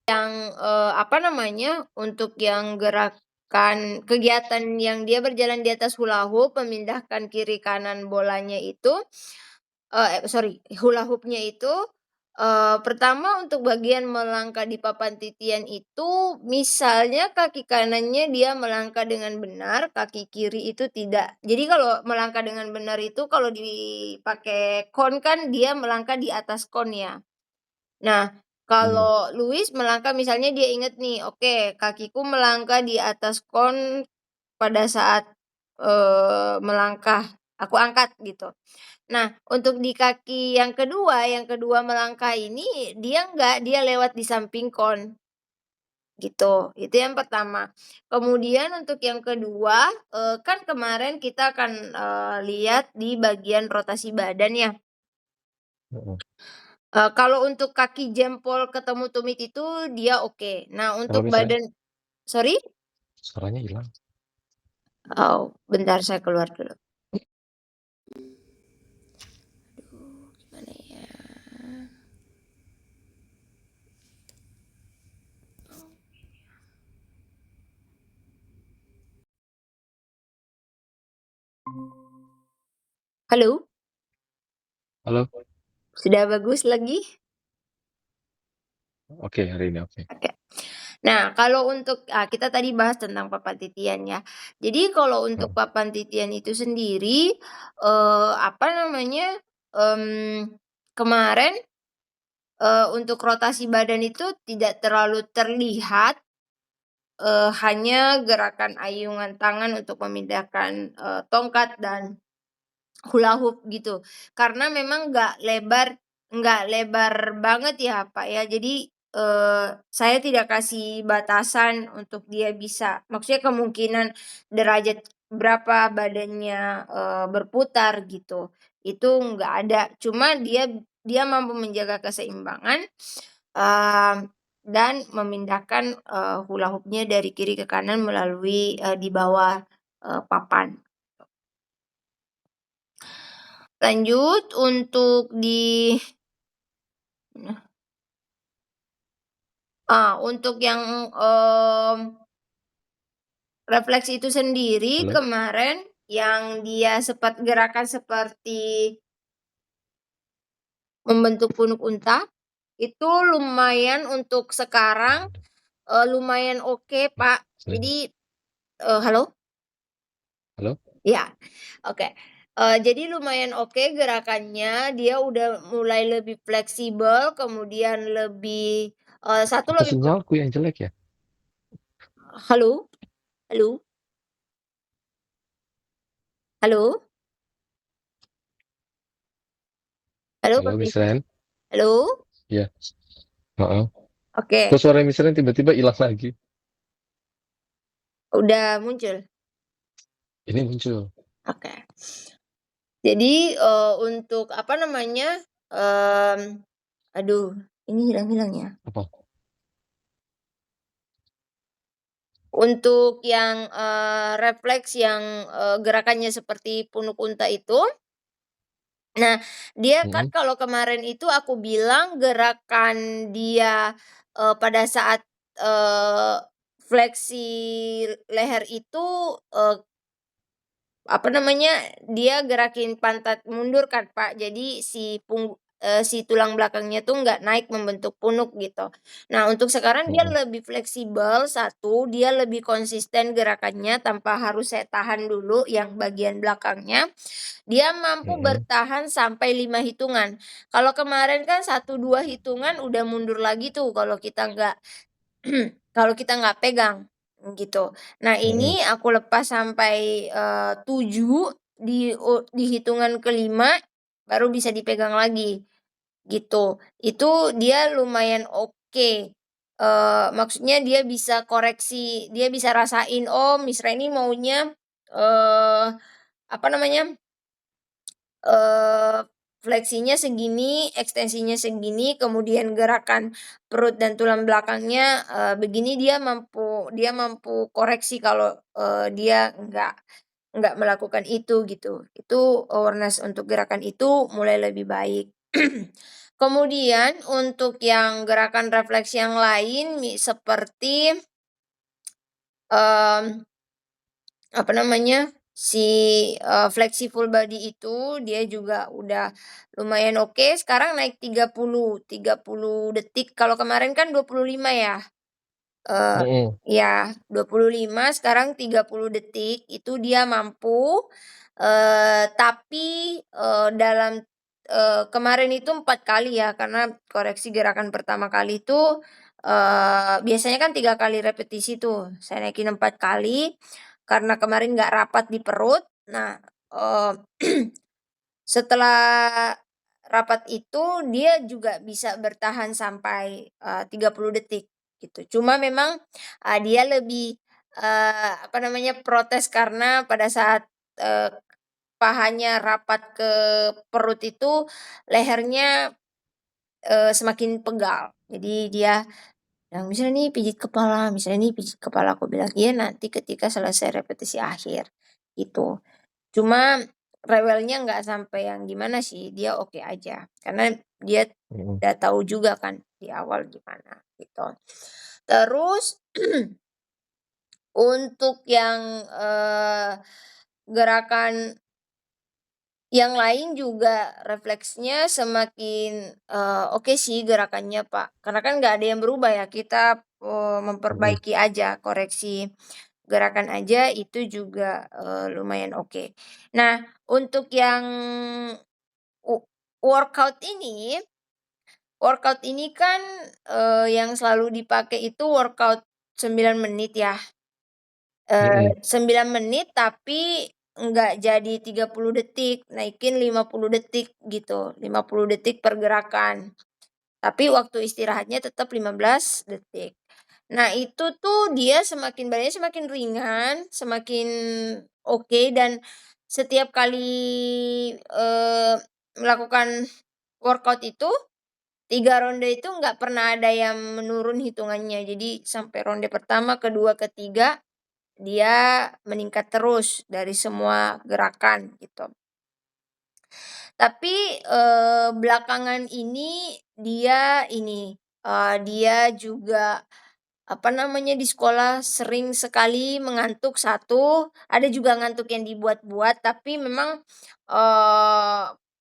Yang, untuk yang gerakan kegiatan yang dia berjalan di atas hula hoop, memindahkan kiri kanan bolanya itu, sorry, hula hoop-nya itu, pertama untuk bagian melangkah di papan titian itu, misalnya kaki kanannya dia melangkah dengan benar, kaki kiri itu tidak. Jadi kalau melangkah dengan benar itu kalau dipakai kon kan dia melangkah di atas kon ya. Nah, kalau Louis melangkah misalnya dia inget nih, oke kakiku melangkah di atas kon pada saat, melangkah, aku angkat gitu. Nah, untuk di kaki yang kedua melangkah ini dia enggak, dia lewat di samping kon, gitu. Itu yang pertama. Kemudian untuk yang kedua, kan kemarin kita akan, lihat di bagian rotasi badan ya. Mhm. Kalau untuk kaki jempol ketemu tumit itu dia oke. Nah Halo, untuk Miss Ren? badan sorry? Suaranya hilang. Oh, bentar saya keluar dulu. Aduh, gimana ya? Halo? Halo? Sudah bagus lagi? Oke, hari ini oke. Oke. Nah, kalau untuk kita tadi bahas tentang papan titian ya. Jadi kalau untuk Heeh. papan titian itu sendiri, kemarin, untuk rotasi badan itu tidak terlalu terlihat, hanya gerakan ayungan tangan untuk memindahkan, tongkat dan hula hoop gitu. Karena memang nggak lebar banget ya, Pak, ya. Jadi, saya tidak kasih batasan untuk dia bisa maksudnya kemungkinan derajat berapa badannya, berputar gitu, itu nggak ada. Cuma dia dia mampu menjaga keseimbangan, mmm, dan memindahkan, hula hoop-nya dari kiri ke kanan melalui, di bawah, papan. Lanjut untuk untuk yang, refleks itu sendiri Halo? kemarin yang dia gerakan seperti membentuk punuk unta, itu lumayan untuk sekarang, lumayan oke, Pak. Jadi halo? Halo? Ya, oke. Jadi lumayan oke gerakannya, dia udah mulai lebih fleksibel, kemudian lebih, satu Apa lebih sinyalku yang jelek ya? halo? Halo? Halo? Halo, Halo, Pak Miss Christian? Ren? Halo? Iya. Heeh. Oke, Kok suara Miss Ren tiba-tiba hilang lagi? udah muncul? Ini muncul. Oke. Jadi, untuk aduh ini hilang-hilang ya. Apa? Untuk yang, refleks yang, gerakannya seperti punuk unta itu, nah dia kan Mhm. kalau kemarin itu aku bilang gerakan dia, pada saat, fleksi leher itu, dia gerakin pantat mundur kan, Pak. Jadi si tulang belakangnya tuh nggak naik membentuk punuk gitu. Nah, untuk sekarang dia Mhm. lebih fleksibel, satu, dia lebih konsisten gerakannya tanpa harus saya tahan dulu yang bagian belakangnya. Dia mampu Mhm. bertahan sampai 5 hitungan. Kalau kemarin kan 1, 2 hitungan udah mundur lagi tuh kalau kita nggak pegang, gitu. Nah Mhm. ini aku lepas sampai, 7 di hitungan kelima baru bisa dipegang lagi, gitu. Itu dia lumayan oke, maksudnya dia bisa koreksi, dia bisa rasain, "Oh Miss Reni maunya, eee, apa namanya, Eee, fleksinya segini, ekstensinya segini, kemudian gerakan perut dan tulang belakangnya, begini dia mampu koreksi kalau, dia nggak melakukan itu gitu. Itu awareness untuk gerakan itu mulai lebih baik. Kemudian untuk yang gerakan refleks yang lain seperti, apa namanya, si, flexible body itu dia juga udah lumayan oke, sekarang naik 30 detik, kalau kemarin kan 25 ya. Mhm. Ya 25 sekarang 30 detik itu dia mampu, tapi, dalam, kemarin itu 4 kali ya karena koreksi gerakan pertama kali itu, biasanya kan 3 kali repetisi tuh, saya naikin 4 kali, karena kemarin nggak rapat di perut. Nah, eee, setelah rapat itu dia juga bisa bertahan sampai, 30 detik gitu. Cuma memang, dia lebih, apa namanya, protes karena pada saat, eee, pahanya rapat ke perut itu lehernya, semakin pegal. Jadi dia yang misalnya nih pijit kepala, aku bilang, "Iya nanti ketika selesai repetisi akhir," gitu. Cuma rewelnya nggak sampai yang gimana sih, dia oke aja. Karena dia Mhm. udah tahu juga kan di awal gimana, gitu. Terus untuk yang, gerakan yang lain juga refleksnya semakin, oke sih gerakannya, Pak. Karena kan nggak ada yang berubah ya, kita, Mhm. memperbaiki aja, koreksi gerakan aja itu juga, lumayan oke. Nah, untuk yang wo workout ini kan, yang selalu dipakai itu workout 9 menit ya. Mhm. 9 menit tapi nggak jadi 30 detik, naikin 50 detik gitu, 50 detik per gerakan. Tapi waktu istirahatnya tetap 15 detik. Nah itu tuh dia semakin badannya semakin ringan, semakin oke dan setiap kali, melakukan workout itu, 3 ronde itu nggak pernah ada yang menurun hitungannya. Jadi sampai ronde pertama, kedua, ketiga, dia meningkat terus dari semua gerakan gitu. Tapi, belakangan ini dia juga, apa namanya, di sekolah sering sekali mengantuk satu, ada juga ngantuk yang dibuat-buat, tapi memang,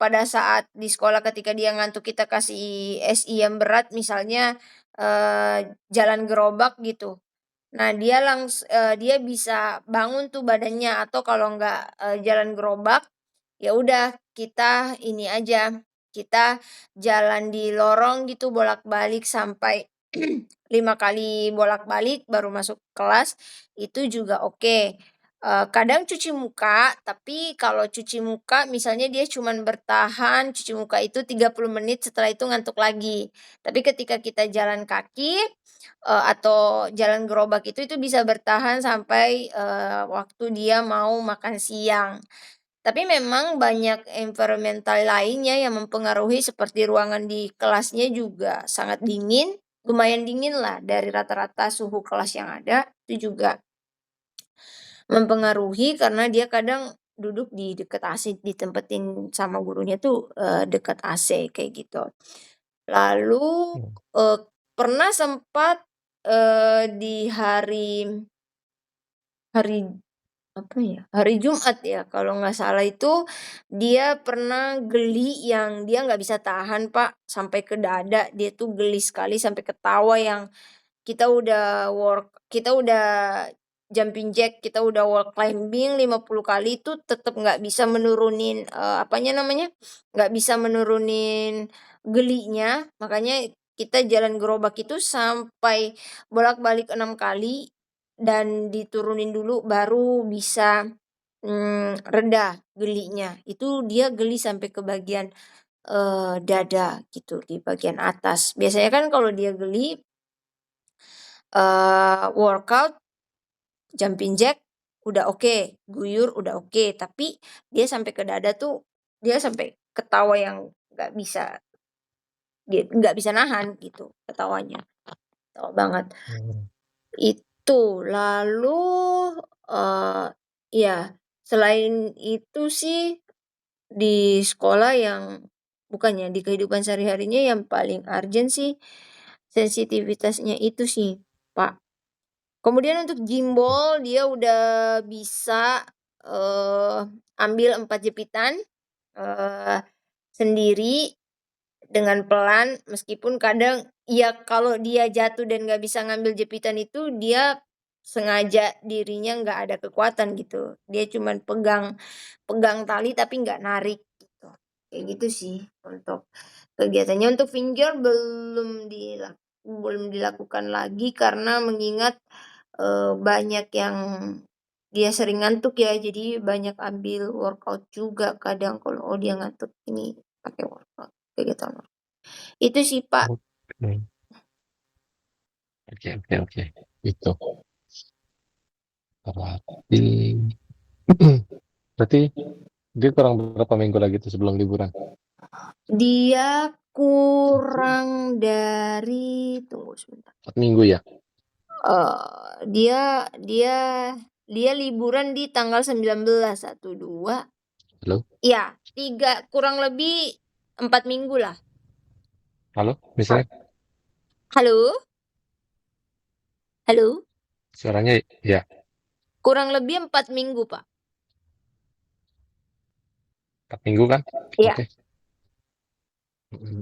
pada saat di sekolah ketika dia ngantuk kita kasih SI yang berat misalnya, jalan gerobak gitu. Nah dia bisa bangun tuh badannya atau kalau enggak, jalan gerobak, ya udah kita ini aja, kita jalan di lorong gitu bolak-balik sampai 5 kali bolak-balik baru masuk kelas, itu juga oke. Kadang cuci muka, tapi kalau cuci muka misalnya dia cuman bertahan cuci muka itu 30 menit setelah itu ngantuk lagi. Tapi ketika kita jalan kaki, atau jalan gerobak itu bisa bertahan sampai, waktu dia mau makan siang. Tapi memang banyak environmental lainnya yang mempengaruhi seperti ruangan di kelasnya juga sangat dingin, lumayan dingin lah dari rata-rata suhu kelas yang ada, itu juga mempengaruhi karena dia kadang duduk di dekat AC, ditempetin sama gurunya tuh, dekat AC kayak gitu. Lalu, Mhm. eee, pernah sempat, di hari apa ya, hari Jumat ya kalau nggak salah itu, dia pernah geli yang dia nggak bisa tahan Pak, sampai ke dada, dia tuh geli sekali sampai ketawa yang kita udah jumping jack, kita udah wall climbing 50 kali itu tetep nggak bisa menurunin, apanya namanya, nggak bisa menurunin gelinya, makanya kita jalan gerobak itu sampai bolak-balik 6 kali dan diturunin dulu baru bisa, reda gelinya. Itu dia geli sampai ke bagian, dada gitu, di bagian atas. Biasanya kan kalau dia geli, workout, jumping jack udah oke, guyur udah oke, tapi dia sampai ke dada tuh, dia sampai ketawa yang nggak bisa nahan gitu ketawanya, ketawa banget. Mhm. Itu, lalu, iya, selain itu sih di sekolah yang bukannya, di kehidupan sehari-harinya yang paling urgent sih sensitivitasnya itu sih, Pak. Kemudian untuk gimbal dia udah bisa, ambil 4 jepitan, eee, sendiri dengan pelan meskipun kadang ya kalau dia jatuh dan nggak bisa ngambil jepitan itu dia sengaja dirinya nggak ada kekuatan gitu. Dia cuman pegang pegang tali tapi nggak narik gitu. Kayak gitu sih untuk kegiatannya. Untuk finger belum dilakukan lagi karena mengingat, banyak yang dia sering ngantuk ya, jadi banyak ambil workout juga kadang kalau, oh dia ngantuk ini pakai workout, kegiatan workout. Itu sih, Pak. Oke. Oke, oke, oke. Itu. Berarti, berarti dia kurang berapa minggu lagi tuh sebelum liburan? Dia kurang dari tunggu sebentar, 4 minggu ya? dia dia dia liburan di tanggal 19, 1, 2, Halo? iya, 3 kurang lebih 4 minggu lah. Halo? Misalnya Halo? Halo? suaranya ya Kurang lebih 4 minggu, Pak. 4 minggu kan? Iya. Oke. Mm-mm.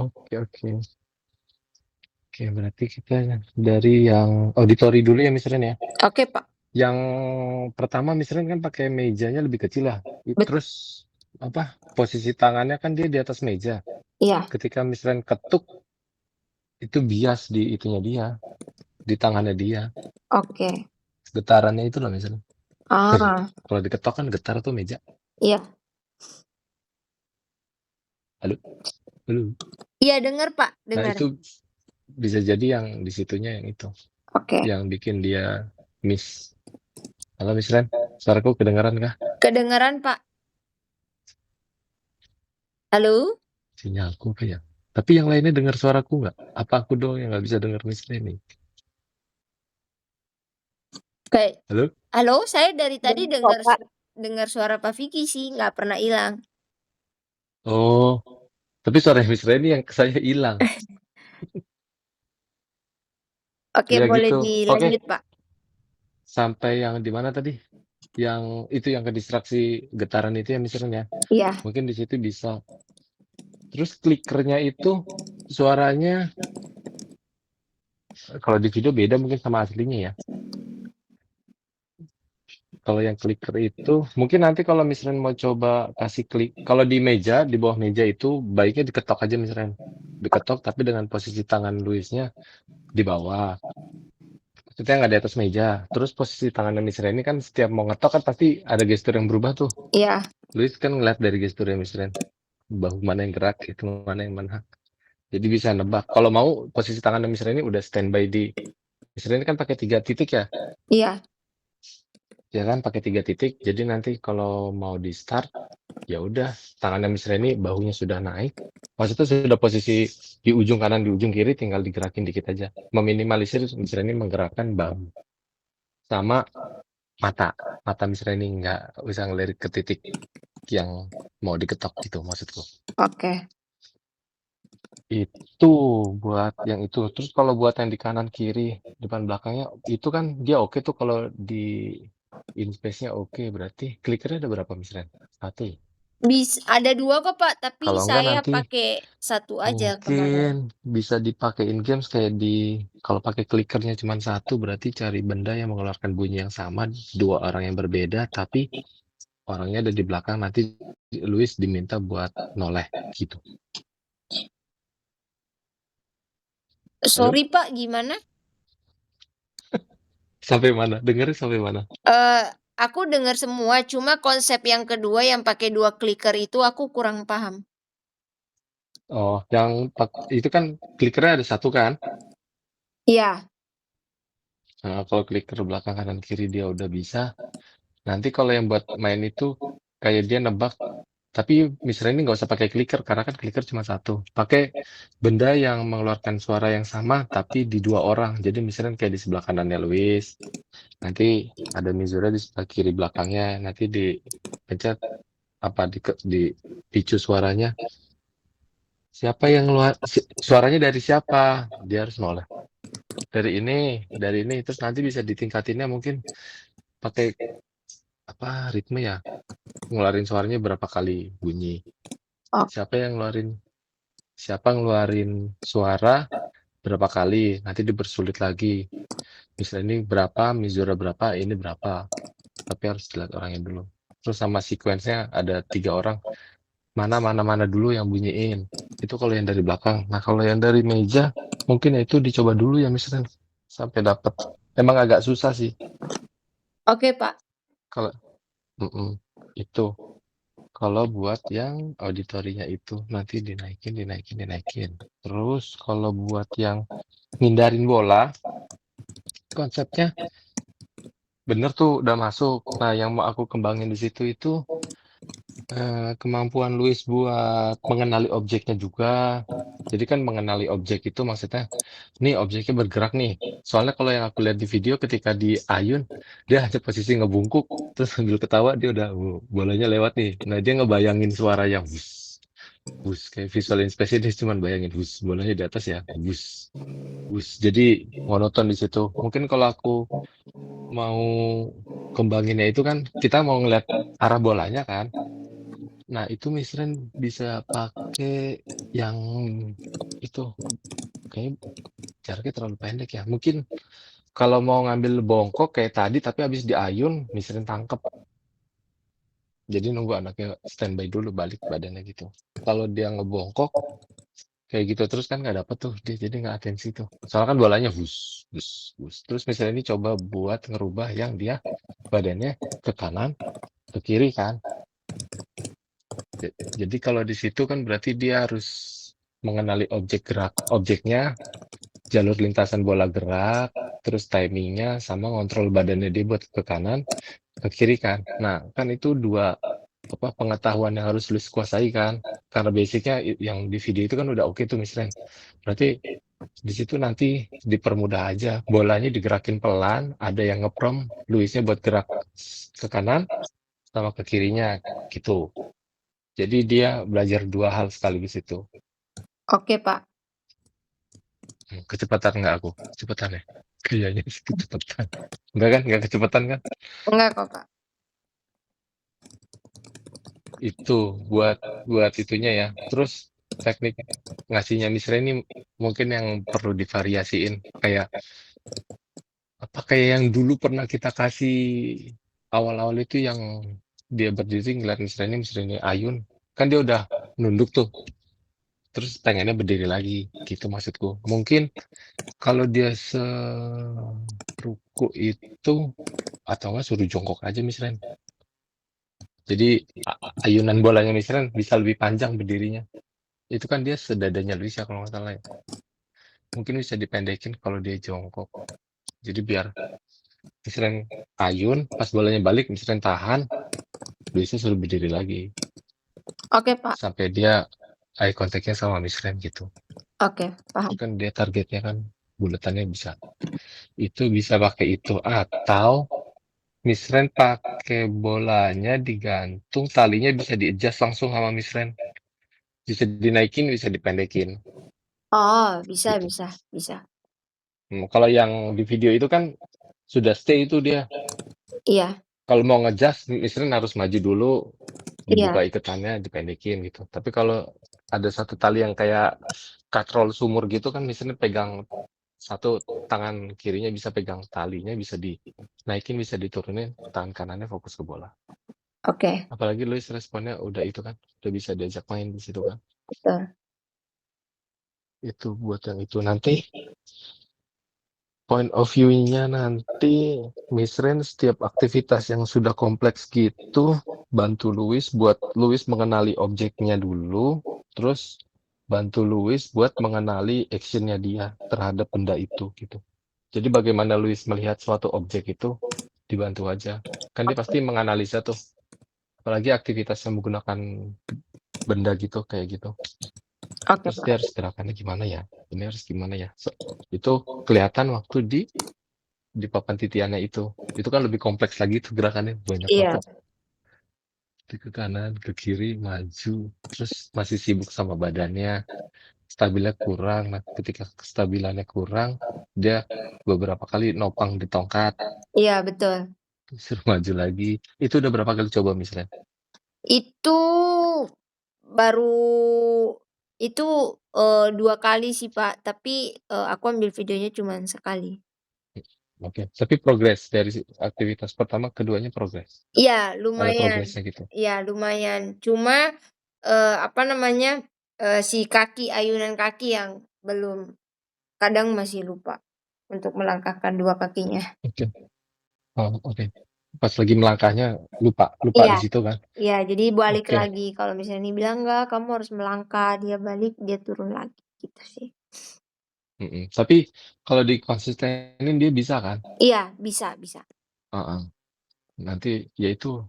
Oke, oke. Oke, berarti kita dari yang auditori dulu ya misalnya ya. Oke, Pak. Yang pertama misalnya kan pakai mejanya lebih kecil lah. Bet Terus apa? Posisi tangannya kan dia di atas meja. iya, Ketika misalnya ketuk itu bias di itunya dia, di tangannya dia. oke. Getarannya itu loh misalnya. Ah, Kalau diketok kan getar tuh meja. iya. Halo, halo. Iya dengar, Pak, Nah dengar. itu bisa jadi yang di situnya yang itu, Oke. yang bikin dia miss. Halo Miss Ren, suaraku kedengaran kah? Kedengaran, Pak. Halo? Sinyalku apa ya? Tapi yang lainnya dengar suaraku nggak? Apa aku doang yang nggak bisa dengar Miss Ren nih? Kayak Halo? halo, saya dari tadi Dengar kok, Pak. dengar suara Pak Vicky sih, nggak pernah hilang. Oh, tapi suara Miss Ren yang ke saya hilang. Oke, Ya boleh gitu. Oke, dilanjut, Pak. sampai yang di mana tadi? Yang itu yang ke distraksi getaran itu ya Miss Ren ya. Iya. Mungkin di situ bisa. Terus klikernya itu suaranya kalau di video beda mungkin sama aslinya ya. Kalau yang clicker itu mungkin nanti kalau misalnya mau coba kasih klik, kalau di meja, di bawah meja itu baiknya diketok aja misalnya. Diketok tapi dengan posisi tangan Luisnya di bawah. Maksudnya nggak di atas meja. Terus posisi tangannya misalnya ini kan setiap mau ngetok kan pasti ada gestur yang berubah tuh. Iya. Luis kan ngeliat dari gesturnya misalnya. Bahu mana yang gerak, itu mana yang mana. Jadi bisa nebak. Kalau mau posisi tangannya misalnya ini udah standby di misalnya ini kan pakai 3 titik ya. Iya. Ya kan pakai 3 titik. Jadi nanti kalau mau di start, ya udah tangannya misalnya ini bahunya sudah naik. Maksudnya sudah posisi di ujung kanan, di ujung kiri, tinggal digerakin dikit aja. Meminimalisir misalnya ini menggerakkan bahu sama mata. Mata misalnya ini nggak bisa ngelirik ke titik yang mau diketok gitu maksudku. Oke. Itu buat yang itu. Terus kalau buat yang di kanan kiri, depan belakangnya, itu kan dia oke tuh kalau di in space-nya oke. Berarti klikernya ada berapa misalnya? 1 ya? Ada 2 kok, Pak, tapi Kalau enggak saya nanti pakai 1 aja kemarin. mungkin bisa dipakai in games kayak di kalau pakai klikernya cuma 1 berarti cari benda yang mengeluarkan bunyi yang sama 2 orang yang berbeda tapi orangnya ada di belakang nanti Luis diminta buat noleh gitu. Halo? Sorry, Pak, gimana? Sampai mana? Dengerin sampai mana? Aku dengar semua, cuma konsep yang kedua yang pakai 2 clicker itu aku kurang paham. Oh, yang itu kan klikernya ada 1 kan? Iya. Nah, kalau kliker belakang kanan kiri dia udah bisa. Nanti kalau yang buat main itu kayak dia nebak, tapi misalnya ini nggak usah pakai clicker karena kan clicker cuma 1. Pakai benda yang mengeluarkan suara yang sama tapi di 2 orang. Jadi misalnya kayak di sebelah kanannya Luis, nanti ada Mizura di sebelah kiri belakangnya, nanti dipencet apa di picu suaranya Siapa yang suaranya dari siapa? Dia harus noleh. Dari ini, terus nanti bisa ditingkatinnya mungkin pakai apa ritme ya, ngeluarin suaranya berapa kali bunyi. Oh, Siapa yang ngeluarin siapa ngeluarin suara berapa kali, nanti dipersulit lagi. Misalnya ini berapa, Mizura berapa, ini berapa. Tapi harus dilihat orangnya dulu. Terus sama sequence-nya ada 3 orang. Mana dulu yang bunyiin. Itu kalau yang dari belakang. Nah, kalau yang dari meja, mungkin ya itu dicoba dulu ya misalnya sampai dapat. Emang agak susah sih oke, Pak. kalau mm-mm, itu. Kalau buat yang auditorinya itu nanti dinaikin. Terus kalau buat yang ngindarin bola, konsepnya bener tuh udah masuk. Nah, yang mau aku kembangin di situ itu kemampuan Luis buat mengenali objeknya juga. Jadi kan mengenali objek itu maksudnya, nih objeknya bergerak nih. Soalnya kalau yang aku lihat di video ketika di Ayun, dia hanya posisi ngebungkuk, terus sambil ketawa dia udah, bolanya lewat nih. Nah dia ngebayangin suara yang bus, bus kayak visual inspection dia cuma bayangin bus, bolanya di atas ya, bus, bus. Jadi monoton di situ. Mungkin kalau aku mau kembanginnya itu kan kita mau ngeliat arah bolanya kan. Nah, itu Misren bisa pakai yang itu. Kayaknya jaraknya terlalu pendek ya. Mungkin kalau mau ngambil bongkok kayak tadi, tapi habis diayun, Misren tangkep. Jadi nunggu anaknya standby dulu balik badannya gitu. Kalau dia ngebongkok kayak gitu terus kan nggak dapet tuh dia, jadi nggak atensi tuh. Soalnya kan bolanya bus, bus, bus. Terus misalnya ini coba buat ngerubah yang dia badannya ke kanan, ke kiri kan. Jadi kalau di situ kan berarti dia harus mengenali objek gerak, objeknya, jalur lintasan bola gerak, terus timingnya, sama ngontrol badannya dia buat ke kanan, ke kiri kan. Nah, kan itu dua apa pengetahuan yang harus lu kuasai kan. Karena basicnya yang di video itu kan udah oke tuh misalnya. Berarti di situ nanti dipermudah aja. Bolanya digerakin pelan, ada yang ngeprom, Luisnya buat gerak ke kanan sama ke kirinya gitu. Jadi dia belajar dua hal sekaligus itu. Oke, Pak. Kecepatan nggak aku? Kecepatan ya? Kayaknya sih kecepatan. Enggak kan? Nggak kecepatan kan? Enggak kok, Pak. Itu buat buat itunya ya. Terus teknik ngasihnya Misra ini mungkin yang perlu divariasiin. Kayak apa kayak yang dulu pernah kita kasih awal-awal itu yang dia berdiri ngeliat Misra ini Ayun. Kan dia udah nunduk tuh. Terus pengennya berdiri lagi. Gitu maksudku. Mungkin kalau dia seruku itu atau enggak suruh jongkok aja Misren. Jadi ayunan bolanya Misren bisa lebih panjang berdirinya. Itu kan dia sedadanya Luis ya kalau nggak salah ya. Mungkin bisa dipendekin kalau dia jongkok. Jadi biar Misren ayun, pas bolanya balik Misren tahan, Luisnya suruh berdiri lagi. Oke, Pak. Sampai dia eye contact-nya sama Misren gitu. Oke, Itu paham. kan dia targetnya kan buletannya bisa. Itu bisa pakai itu atau Misren pakai bolanya digantung, talinya bisa di-adjust langsung sama Misren. Bisa dinaikin, bisa dipendekin, Oh, bisa gitu. bisa bisa. Kalau yang di video itu kan sudah stay itu dia. Iya Kalau mau ngejas, Misren harus maju dulu, dibuka iya. ikatannya, dipendekin gitu. Tapi kalau ada satu tali yang kayak katrol sumur gitu kan, Misren pegang satu tangan kirinya bisa pegang talinya, bisa dinaikin, bisa diturunin, tangan kanannya fokus ke bola. Oke, Apalagi Luis responnya udah itu kan, udah bisa diajak main di situ kan. betul. Itu buat yang itu nanti point of view-nya nanti Misren setiap aktivitas yang sudah kompleks gitu bantu Luis buat Luis mengenali objeknya dulu, terus bantu Luis buat mengenali actionnya dia terhadap benda itu gitu. Jadi bagaimana Luis melihat suatu objek itu dibantu aja. Kan dia pasti menganalisa tuh, apalagi aktivitas yang menggunakan benda gitu kayak gitu. Oke, Terus dia Pak. harus gerakannya gimana ya? Ini harus gimana ya? Itu kelihatan waktu di papan titiannya itu. Itu kan lebih kompleks lagi tuh gerakannya banyak Iya. banget. ke kanan, ke kiri, maju, terus masih sibuk sama badannya, stabilnya kurang. Nah, ketika kestabilannya kurang, dia beberapa kali nopang di tongkat, Iya, betul. suruh maju lagi. Itu udah berapa kali coba misalnya? Itu baru itu, 2 kali sih, Pak, tapi, aku ambil videonya cuman sekali. Oke, tapi progres dari aktivitas pertama keduanya progres. Iya, Ada lumayan. progresnya gitu. Iya, lumayan. Cuma, apa namanya, si ayunan kaki yang belum, kadang masih lupa untuk melangkahkan 2 kakinya. Oke. Oh, oke. Pas lagi melangkahnya lupa, lupa Iya di situ kan? iya, jadi balik Oke. lagi. Kalau misalnya dibilang, "Enggak, kamu harus melangkah," dia balik, dia turun lagi, gitu sih. Tapi kalau dikonsistenin dia bisa kan? Iya, bisa bisa. Heeh. Nanti ya itu,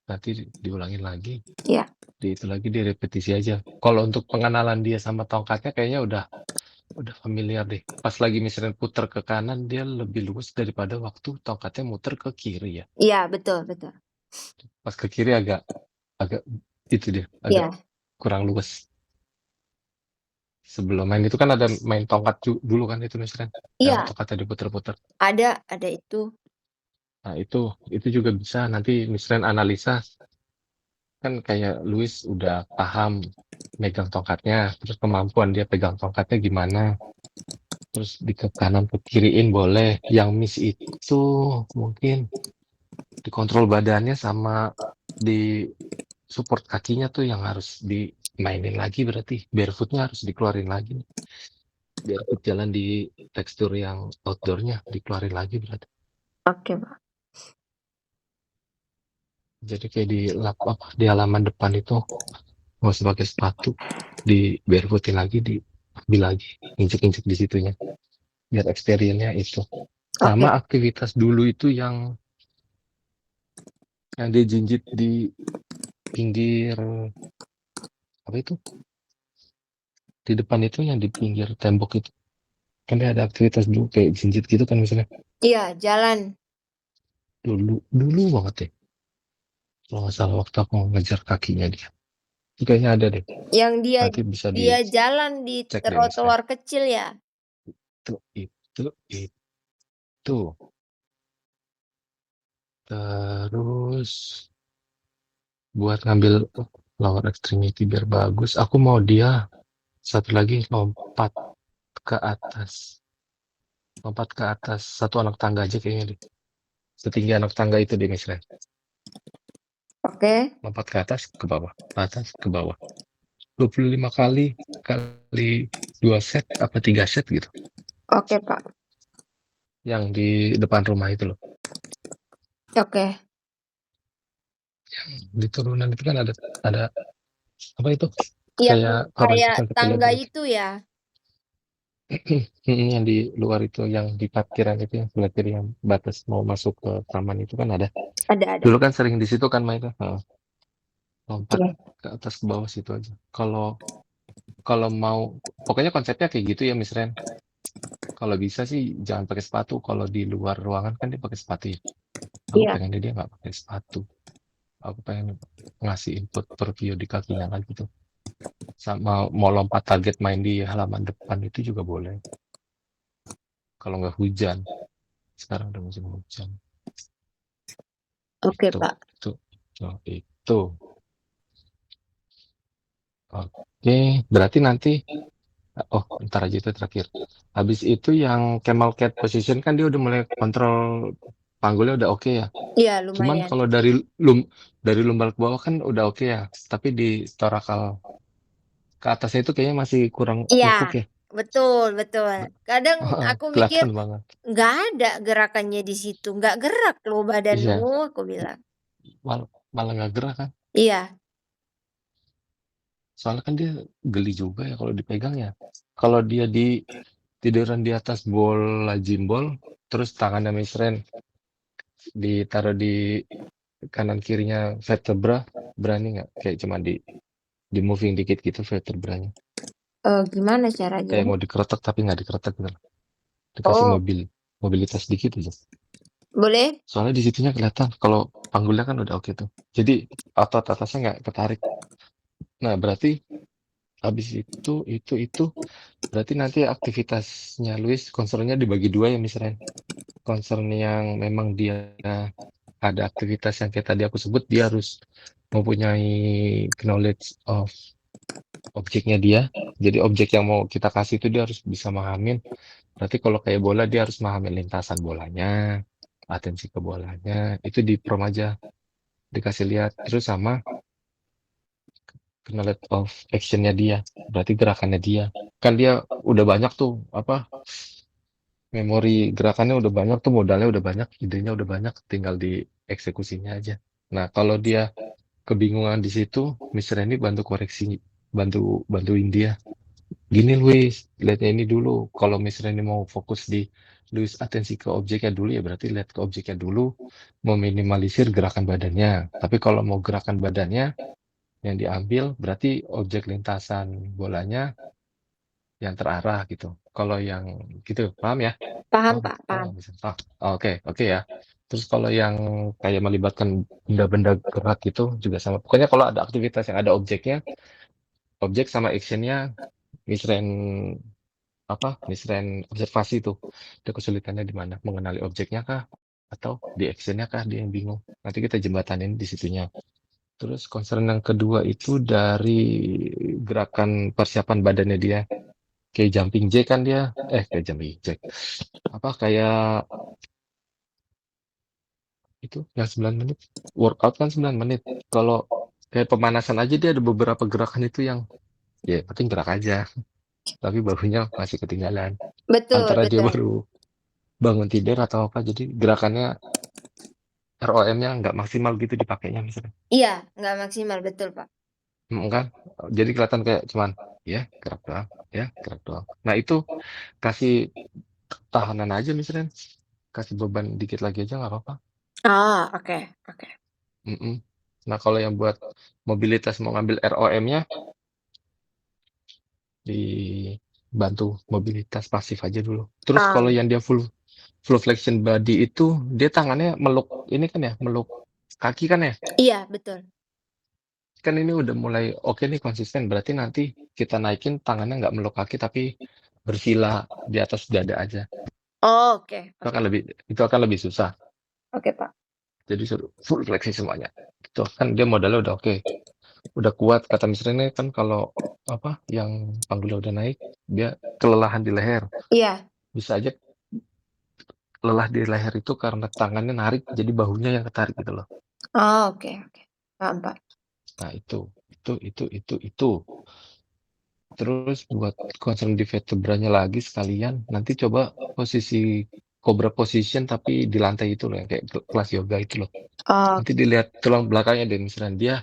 nanti diulangin lagi, Iya di itu lagi, direpetisi aja. Kalau untuk pengenalan dia sama tongkatnya kayaknya udah familiar deh. Pas lagi misalnya puter ke kanan dia lebih luas daripada waktu tongkatnya muter ke kiri ya. iya, betul betul. Pas ke kiri agak agak itu dia, agak Iya kurang luas. Sebelum main itu kan ada main tongkat dulu kan itu misalnya, yang iya, tongkatnya diputer-puter. ada itu. Nah itu juga bisa nanti misalnya analisa, kan kayak Luis udah paham megang tongkatnya, terus kemampuan dia pegang tongkatnya gimana, terus di ke kanan ke kiriin boleh. Yang miss itu mungkin dikontrol badannya sama di support kakinya tuh yang harus dimainin lagi, berarti barefootnya harus dikeluarin lagi nih. Barefoot jalan di tekstur yang outdoornya dikeluarin lagi berarti. Oke, Pak. Jadi kayak di halaman depan itu nggak usah pakai sepatu, di barefootin lagi, diambil lagi, injek-injek di situnya, biar experience-nya itu. Sama Oke aktivitas dulu itu yang dia jinjit di pinggir, apa itu? Di depan itu yang di pinggir tembok itu. Kan dia ada aktivitas dulu kayak jinjit gitu kan misalnya. iya, jalan. Dulu, dulu banget deh. Kalau nggak salah waktu aku ngejar kakinya dia. Itu kayaknya ada deh. Yang dia Nanti bisa dia dicek jalan di deh misalnya. trotoar kecil ya? Itu. Terus buat ngambil lower extremity biar bagus, aku mau dia satu lagi lompat ke atas. Lompat ke atas satu anak tangga aja kayaknya deh. Setinggi anak tangga itu deh misalnya. Oke. Lompat ke bawah, ke atas, ke bawah. 25 kali kali 2 set apa 3 set gitu. Oke, Pak. Yang di depan rumah itu loh. Oke. Di turunan itu kan ada apa itu? Yang Kayak orang kayak suka kecil tangga berarti. itu ya? Yang di luar itu, yang di parkiran itu, yang sebelah kiri yang batas mau masuk ke taman itu kan ada. Ada. Dulu kan sering di situ kan mainnya. Heeh. Lompat Oke. ke atas ke bawah situ aja. Kalau kalau mau, pokoknya konsepnya kayak gitu ya, Miss Ren. Kalau bisa sih jangan pakai sepatu. Kalau di luar ruangan kan dia pakai sepatu ya. Aku Iya. pengennya dia nggak pakai sepatu. Aku pengen ngasih input per view di kakinya lagi tuh. Sama mau lompat target main di halaman depan itu juga boleh. Kalau nggak hujan. Sekarang udah musim hujan. Oke, Itu, Pak. itu, itu. Oke, berarti nanti, oh, ntar aja itu terakhir. Habis itu yang camel cat position kan dia udah mulai kontrol panggulnya udah oke ya. Iya, Cuman lumayan. kalau dari lumbar ke bawah kan udah oke ya. Tapi di torakal ke atasnya itu kayaknya masih kurang Iya, nekuk ya. betul betul. Kadang aku mikir, Kelihatan banget. "Nggak ada gerakannya di situ, nggak gerak loh badanmu," Iya, aku bilang. malah nggak gerak kan. Iya Soalnya kan dia geli juga ya kalau dipegang ya. Kalau dia tiduran di atas bola jimbol, terus tangannya misren ditaruh di kanan kirinya vertebra, berani nggak? Kayak cuma di moving dikit gitu vertebranya. gimana caranya? Kayak mau dikeretek tapi nggak dikeretek gitu. Dikasih Oh mobilitas dikit aja. Boleh? Soalnya di situnya kelihatan kalau panggulnya kan udah oke tuh. Jadi otot atasnya nggak ketarik. Nah, berarti habis itu, berarti nanti aktivitasnya Luis, concernnya dibagi dua ya, misalnya. Concern yang memang dia ada aktivitas yang kayak tadi aku sebut, dia harus mempunyai knowledge of objeknya dia. Jadi objek yang mau kita kasih itu dia harus bisa memahami. Berarti kalau kayak bola dia harus memahami lintasan bolanya, atensi ke bolanya, itu di prom aja dikasih lihat. Terus sama knowledge of actionnya dia, berarti gerakannya dia. Kan dia udah banyak tuh apa memori gerakannya udah banyak tuh modalnya udah banyak, idenya udah banyak, tinggal di eksekusinya aja. Nah kalau dia kebingungan di situ, Mister Randy bantu koreksi, bantuin dia. Gini Luis, lihatnya ini dulu. Kalau misalnya ini mau fokus di Luis atensi ke objeknya dulu ya berarti lihat ke objeknya dulu, meminimalisir gerakan badannya. Tapi kalau mau gerakan badannya yang diambil berarti objek lintasan bolanya yang terarah gitu. Kalau yang gitu, paham ya? Paham, Paham? Pak, Paham paham. nggak bisa? Ah, oke, oke ya. Terus kalau yang kayak melibatkan benda-benda gerak gitu juga sama. Pokoknya kalau ada aktivitas yang ada objeknya, objek sama actionnya, misalnya misalnya observasi tuh, dia kesulitannya di mana? Mengenali objeknya kah? Atau di actionnya kah dia yang bingung? Nanti kita jembatanin di situnya. Terus concern yang kedua itu dari gerakan persiapan badannya dia. Kayak jumping jack kan dia, kayak jumping jack. Apa kayak itu yang 9 menit? Workout kan 9 menit. Kalau kayak pemanasan aja dia ada beberapa gerakan itu yang ya penting gerak aja. Tapi bahunya masih ketinggalan. Betul, Antara dia betul. baru bangun tidur atau apa, jadi gerakannya ROM-nya nggak maksimal gitu dipakainya misalnya. Iya, nggak maksimal, betul, Pak. Kan? Jadi kelihatan kayak cuman ya gerak doang, ya gerak doang. Nah itu kasih tahanan aja misalnya, kasih beban dikit lagi aja nggak apa-apa. Oh, oke, oke. Mm-mm. Nah kalau yang buat mobilitas mau ngambil ROM-nya dibantu mobilitas pasif aja dulu. Terus Ah, kalau yang dia full flexion body itu dia tangannya meluk ini kan ya, meluk kaki kan ya. iya, betul. Kan ini udah mulai oke nih konsisten. Berarti nanti kita naikin tangannya nggak meluk kaki tapi bersila di atas dada aja. Oh, oke, oke. Itu akan lebih susah. Oke, Pak. Jadi suruh full fleksi semuanya. Itu kan dia modalnya udah oke. Udah kuat kata Miss Rene kan kalau apa yang panggulnya udah naik dia kelelahan di leher. Iya. Bisa aja lelah di leher itu karena tangannya narik jadi bahunya yang ketarik gitu loh. Oh, oke, oke. Paham, Pak. Nah, itu. Terus buat concern di vertebranya lagi sekalian, nanti coba posisi cobra position tapi di lantai itu loh, yang kayak kelas yoga itu loh. Oh, Nanti dilihat tulang belakangnya deh, misalnya dia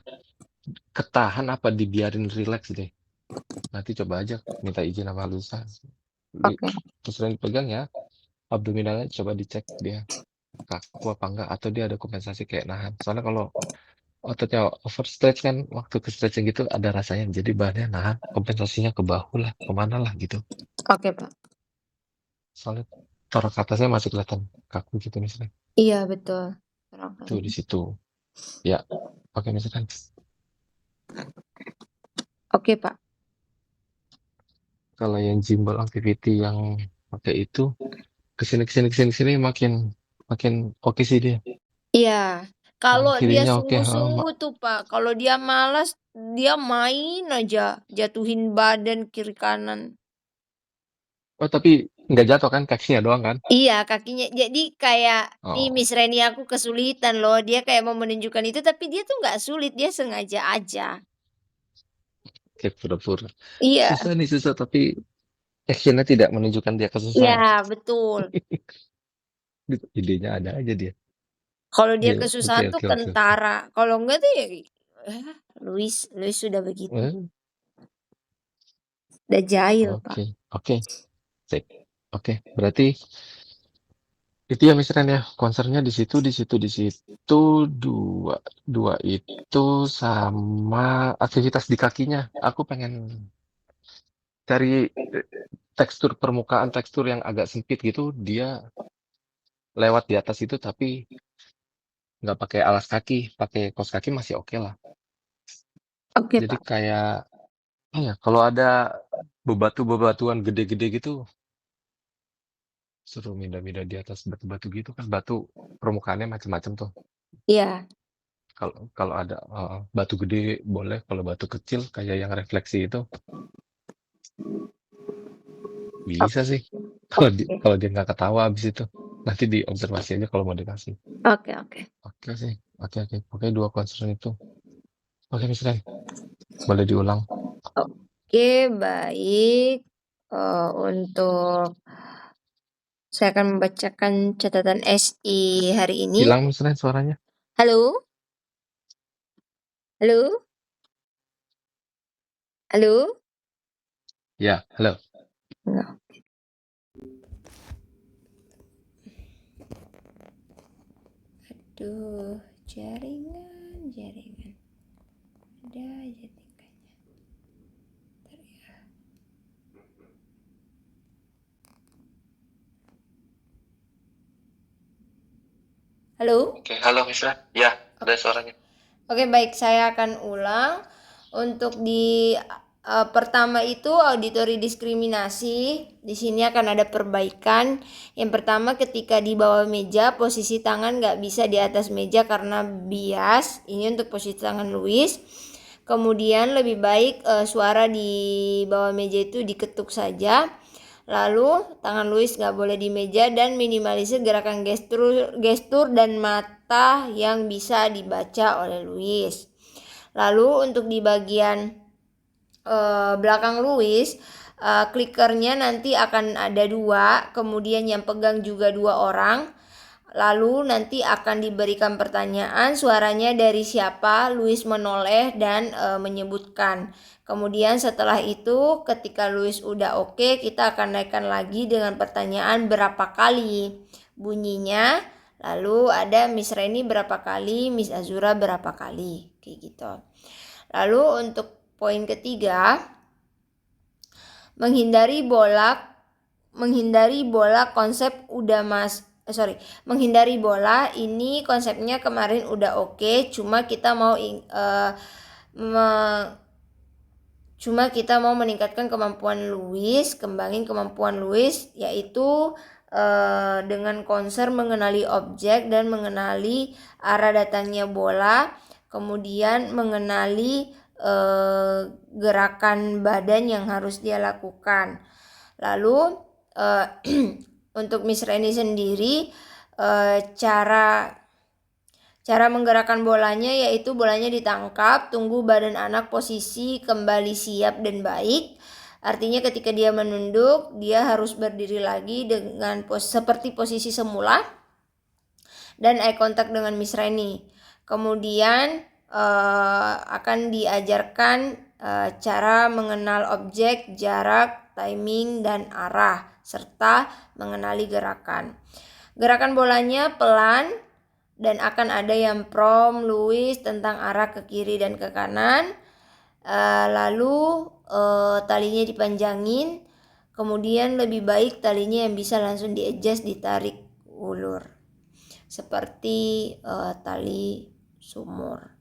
ketahan apa dibiarin relax deh. Nanti coba aja minta izin sama Lusa. oke. Terus yang dipegang ya, abdominalnya coba dicek dia kaku apa enggak, atau dia ada kompensasi kayak nahan. Soalnya kalau ototnya overstretch kan, waktu ke stretching gitu ada rasanya, jadi bahannya nahan, kompensasinya ke bahu lah, kemana lah gitu. Oke, Pak. Soalnya torak atasnya masih kelihatan kaku gitu misalnya. Iya, betul. Tuh di situ. Ya, oke misalkan. Oke, Pak. Kalau yang gimbal activity yang pakai itu kesini kesini kesini kesini makin makin oke sih dia. Iya. Tangan Kalau dia kirinya oke. sungguh-sungguh tuh, Pak, kalau dia malas, dia main aja, jatuhin badan kiri kanan. Oh tapi nggak jatuh kan kakinya doang kan? Iya, kakinya jadi kayak, nih Oh, Miss Reni aku kesulitan loh, dia kayak mau menunjukkan itu, tapi dia tuh nggak sulit, dia sengaja aja. oke pura-pura. Iya, Susah nih susah tapi actionnya tidak menunjukkan dia iya, kesusahan. betul. Idenya ada aja dia. Kalau dia Dia oke kesusahan tuh oke oke oke. kentara, kalau enggak tuh ya, Louis Louis sudah begitu, Eh, udah jahil, Pak. oke oke. Sip. Oke, berarti itu ya misalkan ya, concern di situ dua dua itu sama aktivitas di kakinya. Aku pengen cari tekstur permukaan tekstur yang agak sempit gitu, dia lewat di atas itu tapi nggak pakai alas kaki, pakai kaos kaki masih oke lah. Oke, Jadi Pak. kayak ya kalau ada bebatuan gede-gede gitu, suruh minda-minda di atas batu-batu gitu kan, batu permukaannya macam-macam tuh. Iya. Kalau kalau ada batu gede boleh, kalau batu kecil kayak yang refleksi itu bisa sih. Oke. Kalau dia nggak ketawa abis itu, nanti diobservasi aja kalau mau dikasih. Oke, oke. Oke sih, oke oke. Oke dua concern itu. Oke misalnya boleh diulang. Oke, baik. Untuk saya akan membacakan catatan SI hari ini. Hilang misalnya suaranya. Halo? Halo? Halo? Ya, halo. Enggak. Aduh, jaringan. Ada aja tingkahnya. Bentar ya. Halo? Oke, halo Misra. Ya, ada suaranya. Oke, baik, saya akan ulang. Untuk di pertama itu auditori diskriminasi. Di sini akan ada perbaikan. Yang pertama, ketika di bawah meja, posisi tangan nggak bisa di atas meja karena bias. Ini untuk posisi tangan Louis. Kemudian lebih baik suara di bawah meja itu diketuk saja. Lalu tangan Louis nggak boleh di meja dan minimalisir gerakan gestur dan mata yang bisa dibaca oleh Louis. Lalu untuk di bagian belakang Louis, klikernya nanti akan ada 2, kemudian yang pegang juga 2 orang. Lalu nanti akan diberikan pertanyaan, suaranya dari siapa, Louis menoleh dan menyebutkan. Kemudian setelah itu ketika Louis udah oke, kita akan naikkan lagi dengan pertanyaan berapa kali bunyinya. Lalu ada Miss Reni berapa kali, Miss Azura berapa kali, kayak gitu. Lalu untuk poin ketiga, menghindari bola konsep udah menghindari bola ini konsepnya kemarin udah oke, cuma kita mau meningkatkan kemampuan Louis, kembangin kemampuan Louis, yaitu dengan konser mengenali objek dan mengenali arah datangnya bola, kemudian mengenali gerakan badan yang harus dia lakukan. Lalu untuk Miss Reni sendiri cara menggerakkan bolanya yaitu bolanya ditangkap, tunggu badan anak posisi kembali siap dan baik. Artinya ketika dia menunduk, dia harus berdiri lagi dengan seperti posisi semula dan eye contact dengan Miss Reni. Kemudian akan diajarkan cara mengenal objek, jarak, timing, dan arah, serta mengenali gerakan. Gerakan bolanya pelan dan akan ada yang prom Louis tentang arah ke kiri dan ke kanan. Lalu talinya dipanjangin, kemudian lebih baik talinya yang bisa langsung di-adjust, ditarik ulur seperti tali sumur.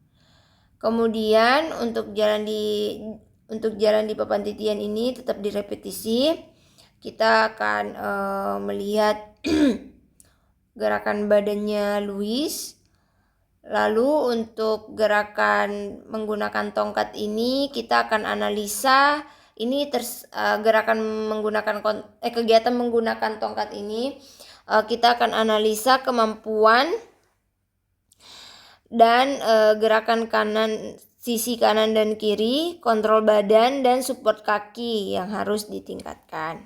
Kemudian untuk jalan di papan titian ini tetap direpetisi. Kita akan melihat gerakan badannya Louis. Lalu untuk gerakan menggunakan tongkat ini kita akan analisa ini kegiatan menggunakan tongkat ini kita akan analisa kemampuan dan gerakan sisi kanan dan kiri, kontrol badan dan support kaki yang harus ditingkatkan.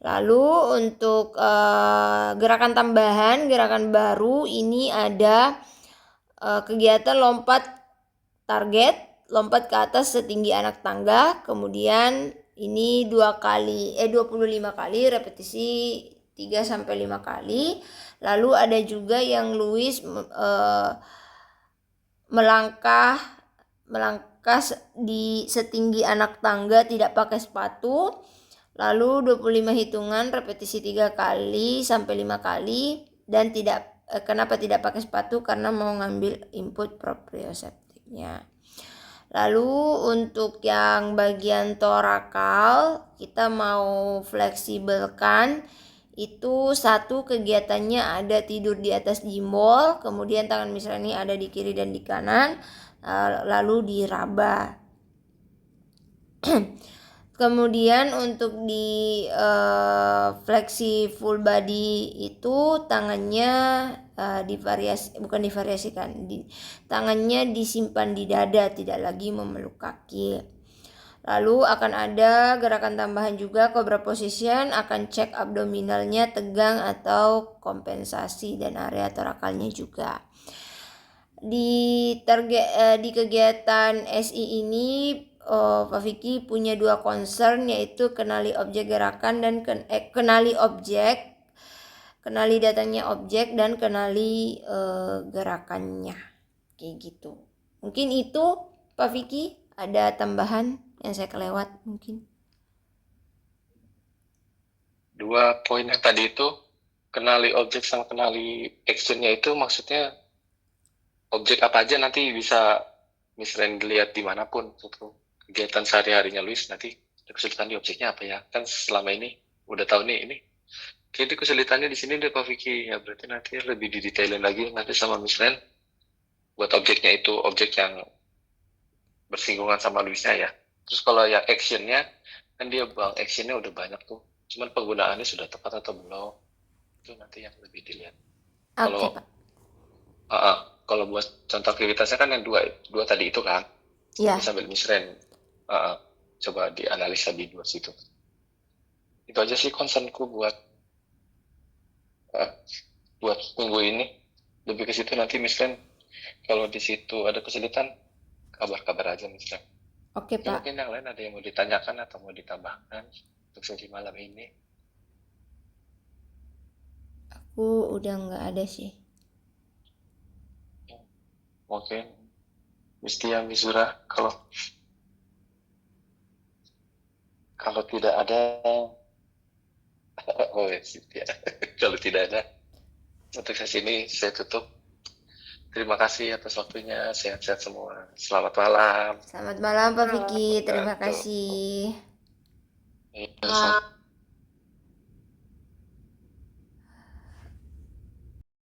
Lalu untuk gerakan tambahan, gerakan baru ini ada kegiatan lompat target, lompat ke atas setinggi anak tangga, kemudian ini 25 kali, repetisi 3-5 kali. Lalu ada juga yang Louis melangkah di setinggi anak tangga tidak pakai sepatu. Lalu 25 hitungan, repetisi 3 kali sampai 5 kali dan kenapa tidak pakai sepatu? Karena mau ngambil input proprioceptifnya. Lalu untuk yang bagian torakal, kita mau fleksibelkan. Itu satu kegiatannya ada tidur di atas gimbal, kemudian tangan Miss Rani ada di kiri dan di kanan, lalu diraba. Kemudian untuk di fleksi full body itu tangannya tangannya disimpan di dada, tidak lagi memeluk kaki. Lalu akan ada gerakan tambahan juga, cobra position, akan cek abdominalnya tegang atau kompensasi dan area torakalnya juga. Di kegiatan SI ini Pak Vicky punya 2 concern, yaitu kenali objek gerakan dan kenali datangnya objek dan kenali gerakannya, kayak gitu. Mungkin itu Pak Vicky, ada tambahan yang saya kelewat mungkin. 2 poin yang tadi itu, kenali objek sama kenali actionnya itu maksudnya objek apa aja nanti bisa Miss Ren lihat dimanapun gitu. Kegiatan sehari-harinya Luis nanti kesulitan di objeknya apa ya, kan selama ini udah tahu nih ini jadi kesulitannya di sini deh Pak Vicky, ya berarti nanti lebih didetailin lagi nanti sama Miss Ren buat objeknya itu objek yang bersinggungan sama Luisnya ya. Terus kalau yang actionnya kan dia bang actionnya udah banyak tuh, cuman penggunaannya sudah tepat atau belum itu nanti yang lebih dilihat. Kalau kalau buat contoh aktivitasnya kan yang dua tadi itu kan, ya. sambil Miss Ren coba dianalisa di 2 situ. Itu aja sih concernku buat minggu ini. Lebih ke situ nanti Miss Ren kalau di situ ada kesulitan kabar-kabar aja Miss Ren. Oke Pak. Mungkin yang lain ada yang mau ditanyakan atau mau ditambahkan untuk sesi malam ini? Aku udah nggak ada sih. Mungkin Mistia, Misura, kalau tidak ada kalau tidak ada untuk sesi ini saya tutup. Terima kasih atas waktunya, sehat-sehat semua. Selamat malam. Selamat malam Pak Vicky, terima kasih.